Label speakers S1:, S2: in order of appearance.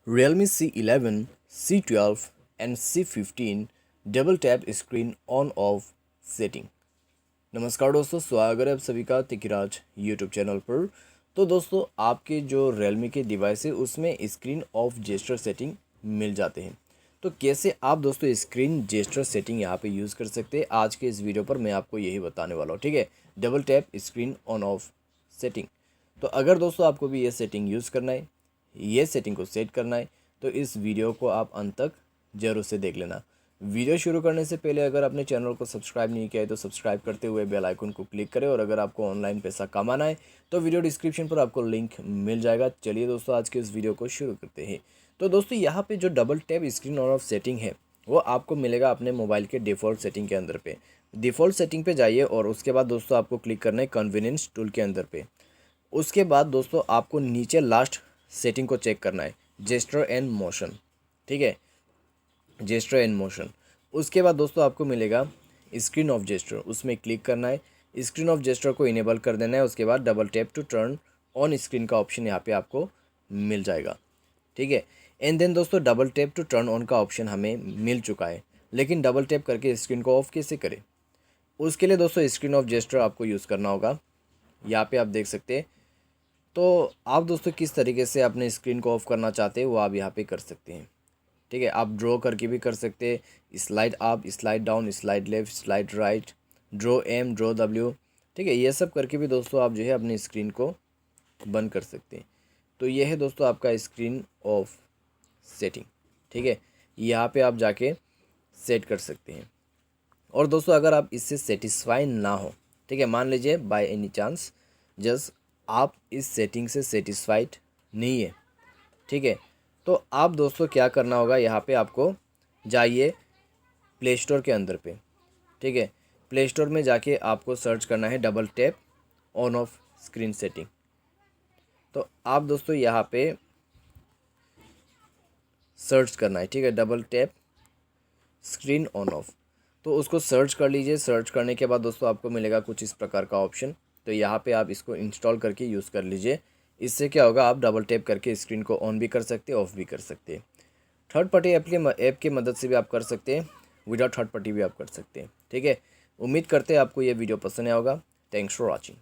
S1: Realme C11, C12 and C15 double tap screen on off setting. नमस्कार दोस्तों, स्वागत है आप सभी का तिकिराज यूट्यूब चैनल पर। तो दोस्तों, आपके जो Realme के डिवाइस है उसमें स्क्रीन ऑफ जेस्चर सेटिंग मिल जाते हैं। तो कैसे आप दोस्तों स्क्रीन जेस्चर सेटिंग यहाँ पे यूज़ कर सकते हैं, आज के इस वीडियो पर मैं आपको यही बताने वाला हूँ। ठीक है, double tap screen on off setting. तो अगर दोस्तों आपको भी ये सेटिंग यूज़ करना है, ये सेटिंग को सेट करना है, तो इस वीडियो को आप अंत तक जरूर से देख लेना। वीडियो शुरू करने से पहले अगर आपने चैनल को सब्सक्राइब नहीं किया है तो सब्सक्राइब करते हुए बेल आइकन को क्लिक करें, और अगर आपको ऑनलाइन पैसा कमाना है तो वीडियो डिस्क्रिप्शन पर आपको लिंक मिल जाएगा। चलिए दोस्तों, आज के इस वीडियो को शुरू करते हैं। तो दोस्तों, यहाँ पे जो double tap screen on off setting है वो आपको मिलेगा अपने मोबाइल के डिफ़ॉल्ट सेटिंग के अंदर पे। डिफ़ॉल्ट सेटिंग पे जाइए और उसके बाद दोस्तों आपको क्लिक करना है कन्वीनियंस टूल के अंदर पे। उसके बाद दोस्तों आपको नीचे लास्ट सेटिंग को चेक करना है, जेस्चर एंड मोशन। ठीक है, जेस्चर एंड मोशन। उसके बाद दोस्तों आपको मिलेगा स्क्रीन ऑफ जेस्चर, उसमें क्लिक करना है, स्क्रीन ऑफ जेस्चर को इनेबल कर देना है। उसके बाद double tap to turn on screen का ऑप्शन यहाँ पे आपको मिल जाएगा। ठीक है, एंड देन दोस्तों double tap to turn on का ऑप्शन हमें मिल चुका है, लेकिन डबल टैप करके स्क्रीन को ऑफ कैसे करें? उसके लिए दोस्तों स्क्रीन ऑफ जेस्चर आपको यूज़ करना होगा। यहाँ पे आप देख सकते हैं। तो आप दोस्तों किस तरीके से अपने स्क्रीन को ऑफ करना चाहते हैं वो आप यहाँ पे कर सकते हैं। ठीक है, आप ड्रॉ करके भी कर सकते हैं, slide up, slide down, slide left, slide right, draw M, draw W. ठीक है, ये सब करके भी दोस्तों आप जो है अपनी स्क्रीन को बंद कर सकते हैं। तो ये है दोस्तों आपका स्क्रीन ऑफ सेटिंग। ठीक है, यहाँ पे आप जाके सेट कर सकते हैं। और दोस्तों अगर आप इससे सेटिस्फाई ना हो, ठीक है, मान लीजिए बाय एनी चांस जस्ट आप इस सेटिंग से सेटिस्फाइड नहीं है, ठीक है, तो आप दोस्तों क्या करना होगा, यहाँ पे आपको जाइए प्ले स्टोर के अंदर पे। ठीक है, प्ले स्टोर में जाके आपको सर्च करना है double tap on off screen setting. तो आप दोस्तों यहाँ पे सर्च करना है, ठीक है, double tap screen on off. तो उसको सर्च कर लीजिए। सर्च करने के बाद दोस्तों आपको मिलेगा कुछ इस प्रकार का ऑप्शन। तो यहाँ पे आप इसको इंस्टॉल करके यूज़ कर लीजिए। इससे क्या होगा, आप डबल टैप करके स्क्रीन को ऑन भी कर सकते हैं, ऑफ भी कर सकते हैं। थर्ड पार्टी ऐप की मदद से भी आप कर सकते हैं, विदाउट थर्ड पार्टी भी आप कर सकते हैं। ठीक है, उम्मीद करते हैं आपको ये वीडियो पसंद आया होगा। Thanks for watching.